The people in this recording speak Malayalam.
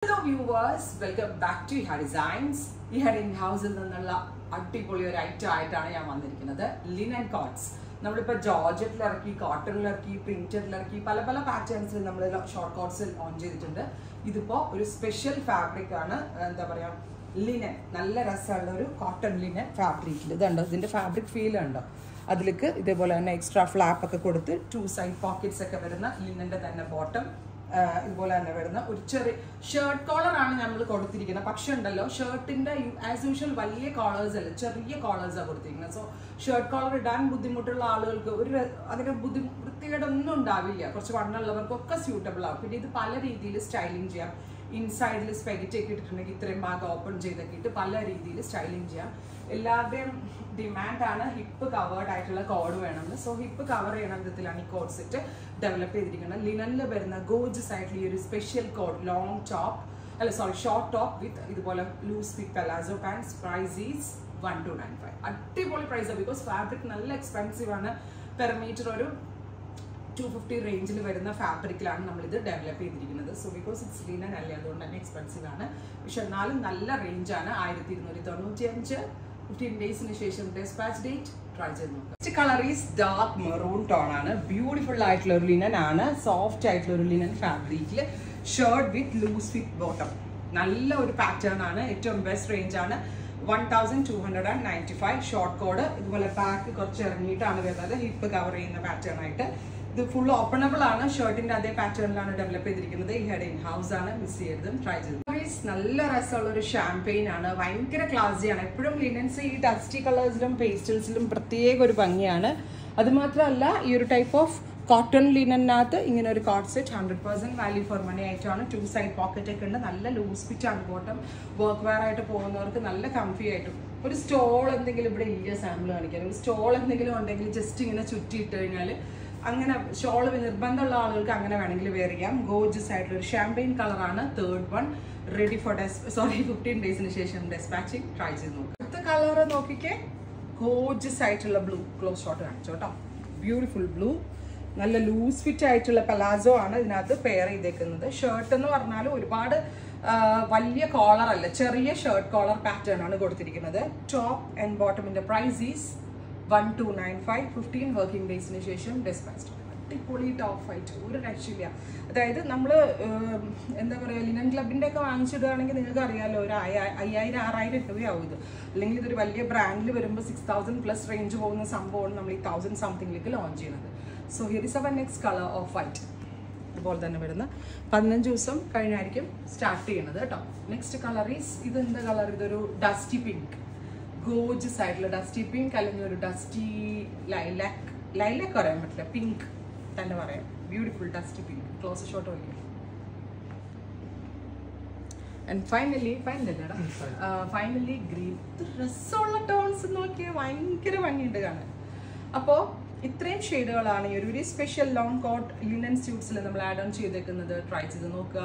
Hello viewers, welcome back to Iha Designs. Iha in-house നിന്നുള്ള അടിപൊളി ഒരു ഐറ്റം ആയിട്ടാണ് ഞാൻ വന്നിരിക്കുന്നത്. Linen quotes. നമ്മളിപ്പോൾ ജോർജറ്റിൽ ഇറക്കി, കോട്ടണിൽ ഇറക്കി, പ്രിന്റഡിൽ ഇറക്കി, പല പല പാറ്റേൺസിൽ നമ്മൾ ഷോർട്ട് കോട്ട്സിൽ ഓൺ ചെയ്തിട്ടുണ്ട്. ഇതിപ്പോൾ ഒരു സ്പെഷ്യൽ ഫാബ്രിക് ആണ്, എന്താ പറയുക, ലിനൻ. നല്ല രസമുള്ള ഒരു കോട്ടൺ ലിനൻ ഫാബ്രിക്കിൽ ഇതുണ്ടോ, ഇതിൻ്റെ ഫാബ്രിക് ഫീൽ ഉണ്ടോ. അതിലേക്ക് ഇതേപോലെ തന്നെ എക്സ്ട്രാ ഫ്ലാപ്പ് ഒക്കെ കൊടുത്ത് 2 സൈഡ് പോക്കറ്റ്സ് ഒക്കെ വരുന്ന ലിനൻ്റെ തന്നെ ബോട്ടം. ഇതുപോലെ തന്നെ വരുന്ന ഒരു ചെറിയ ഷർട്ട് കോളർ ആണ് നമ്മൾ കൊടുത്തിരിക്കുന്നത്. പക്ഷെ ഉണ്ടല്ലോ, ഷർട്ടിന്റെ ആസ് യൂഷ്വൽ വലിയ കോളേഴ്സ് അല്ല, ചെറിയ കോളേഴ്സാണ് കൊടുത്തിരിക്കുന്നത്. സോ ഷർട്ട് കോളർ ഇടാൻ ബുദ്ധിമുട്ടുള്ള ആളുകൾക്ക് അതിന് വൃത്തികേടൊന്നും ഉണ്ടാവില്ല. കുറച്ച് വണ്ണുള്ളവർക്കൊക്കെ സ്യൂട്ടബിൾ ആവും. പിന്നെ ഇത് പല രീതിയിൽ സ്റ്റൈലിംഗ് ചെയ്യാം. ഇൻസൈഡിൽ സ്പെഗറ്റി ഒക്കെ ഇട്ടിട്ടുണ്ടെങ്കിൽ ഇത്രയും ഭാഗം ഓപ്പൺ ചെയ്തൊക്കെ ഇട്ട് പല രീതിയിൽ സ്റ്റൈലിംഗ് ചെയ്യാം. എല്ലാവരുടെയും ഡിമാൻഡാണ് ഹിപ്പ് കവേർഡ് ആയിട്ടുള്ള കോഡ് വേണമെന്ന്. സോ ഹിപ്പ് കവർ ചെയ്യണ വിധത്തിലാണ് ഈ കോഡ് സെറ്റ് ഡെവലപ്പ് ചെയ്തിരിക്കുന്നത്. ലിനനിൽ വരുന്ന ഗോർജസ് ആയിട്ടുള്ള ഈ ഒരു special coord, long top short top with ഇതുപോലെ loose fit palazzo pants. Price is 1295. അടിപൊളി പ്രൈസാണ്. ബിക്കോസ് ഫാബ്രിക് നല്ല എക്സ്പെൻസീവ് ആണ്. പെർ മീറ്റർ ഒരു 250 റേഞ്ചിൽ വരുന്ന ഫാബ്രിക്കിലാണ് നമ്മളിത് ഡെവലപ്പ് ചെയ്തിരിക്കുന്നത്. സോ ബിക്കോസ് ഇറ്റ്സ് ലിനൻ അല്ലേ, അതുകൊണ്ട് തന്നെ എക്സ്പെൻസീവ് ആണ്. പക്ഷെ എന്നാലും നല്ല റേഞ്ചാണ്. 1295. 15 ഡേയ്സിന് ശേഷം ഡെസ്പാച്ച് ഡേറ്റ്. ട്രൈ ചെയ്ത് നോക്കാം. Next colour is dark maroon tone ആണ്. ബ്യൂട്ടിഫുൾ ആയിട്ടുള്ള ഒരു ലിനൻ ആണ്. സോഫ്റ്റ് ആയിട്ടുള്ള ഒരു ലിനൻ ഫാബ്രിക്കിൽ shirt with loose fit bottom. നല്ല ഒരു പാറ്റേൺ ആണ്. ഏറ്റവും ബെസ്റ്റ് റേഞ്ച് ആണ്. 1295. Short code. ഇതുപോലെ ബാക്ക് കുറച്ച് ഇറങ്ങിയിട്ടാണ് വരുന്നത്. ഹിപ്പ് കവർ ചെയ്യുന്ന പാറ്റേൺ ആയിട്ട്. ഇത് ഫുൾ ഓപ്പണബിൾ ആണ്. ഷർട്ടിന്റെ അതേ പാറ്റേണിലാണ് ഡെവലപ്പ് ചെയ്തിരിക്കുന്നത്. ഈ ഹെഡ് ഇൻ ഹൗസ് ആണ്. മിസ് ചെയ്തതും ട്രൈ ചെയ്തു. നല്ല രസമുള്ള ഒരു ഷാംപെയിൻ ആണ്. ഭയങ്കര ക്ലാസിയാണ്. എപ്പോഴും ലിനൻസ് ഈ ഡസ്റ്റി കളേഴ്സിലും പേസ്റ്റൽസിലും പ്രത്യേക ഒരു ഭംഗിയാണ്. അതുമാത്രമല്ല, ഈ ഒരു ടൈപ്പ് ഓഫ് കോട്ടൺ ലിനനകത്ത് ഇങ്ങനെ ഒരു coat set 100% value for money ആയിട്ടാണ്. 2 സൈഡ് പോക്കറ്റ് ഒക്കെ ഉണ്ട്. നല്ല ലൂസ് ഫിറ്റ് ആണ് ബോട്ടം. വർക്ക് വെയർ ആയിട്ട് പോകുന്നവർക്ക് നല്ല കംഫി ആയിട്ടും. ഒരു സ്റ്റോൾ എന്തെങ്കിലും ഇവിടെ ഇല്ല, സാമ്പിൾ കാണിക്കാൻ. ഒരു സ്റ്റോൾ എന്തെങ്കിലും ഉണ്ടെങ്കിൽ ജസ്റ്റ് ഇങ്ങനെ ചുറ്റിയിട്ട് കഴിഞ്ഞാൽ അങ്ങനെ ഷോൾ നിർബന്ധമുള്ള ആളുകൾക്ക് അങ്ങനെ വേണമെങ്കിൽ വെയർ ചെയ്യാം. ഗോർജസ് ആയിട്ടുള്ള ഒരു ഷാംപെയിൻ കളറാണ്. തേർഡ് വൺ റെഡി ഫോർ 15 ഡേയ്സിന് ശേഷം ഡെസ്പാച്ചിങ്. ട്രൈ ചെയ്ത് നോക്കാം. അടുത്ത കളർ നോക്കിക്കേ, ഗോർജസ് ആയിട്ടുള്ള ബ്ലൂ. ക്ലോസ് ഷോട്ട് കാണിച്ചോ കേട്ടോ. Beautiful blue. നല്ല ലൂസ് ഫിറ്റ് ആയിട്ടുള്ള പലാസോ ആണ് ഇതിനകത്ത് പെയർ ചെയ്തേക്കുന്നത്. ഷർട്ട് എന്ന് പറഞ്ഞാൽ ഒരുപാട് വലിയ കോളർ അല്ല, ചെറിയ ഷർട്ട് കോളർ പാറ്റേൺ ആണ് കൊടുത്തിരിക്കുന്നത്. ടോപ്പ് ആൻഡ് ബോട്ടമിന്റെ പ്രൈസ് ഈസ് 1295. 15 വർക്കിംഗ് ഡേയ്സിന് ശേഷം ഡെസ്പാച്ച്. അടിപൊളി ടോപ്പ് ആയിട്ട് ഒരു രക്ഷയില്ല. അതായത് നമ്മൾ എന്താ പറയുക, ലിനൻ ക്ലബിൻ്റെ ഒക്കെ വാങ്ങിച്ചിടുകയാണെങ്കിൽ നിങ്ങൾക്ക് അറിയാമല്ലോ, ഒരു 5000-6000 രൂപയാവും ഇത്. അല്ലെങ്കിൽ ഇതൊരു വലിയ ബ്രാൻഡിൽ വരുമ്പോൾ 6000+ റേഞ്ച് പോകുന്ന സംഭവമാണ് നമ്മൾ ഈ 1000 സംതിങ്ങിലേക്ക് ലോഞ്ച് ചെയ്യുന്നത്. So here is our next colour off white. അതുപോലെ തന്നെ വരുന്ന 15 ദിവസം കഴിഞ്ഞായിരിക്കും സ്റ്റാർട്ട് ചെയ്യുന്നത് കേട്ടോ. നെക്സ്റ്റ് കളർ ഈസ്, ഇത് എന്താ കളർ, ഇതൊരു ഡസ്റ്റി പിങ്ക്. ഗോർജസ് ആയിട്ടുള്ള ഡസ്റ്റി പിങ്ക്, അല്ലെങ്കിൽ ഒരു ഡസ്റ്റി ലൈലാക്ക് പറയാൻ പറ്റില്ല, പിങ്ക് തന്നെ പറയാം. Beautiful dusty pink. Close shot വയ്ക്കും. And finally green. രസമുള്ള ടോൺസ് നോക്കിയാൽ ഭയങ്കര ഭംഗിയുണ്ട് കാണാൻ. അപ്പോൾ ഇത്രയും ഷെയ്ഡുകളാണ് ഈ ഒരു സ്പെഷ്യൽ ലോങ് കോട്ട് ലിനൻ സ്യൂട്ട്സിൽ നമ്മൾ ആഡ് ഓൺ ചെയ്തേക്കുന്നത്. ട്രൈ ചെയ്ത് നോക്കുക.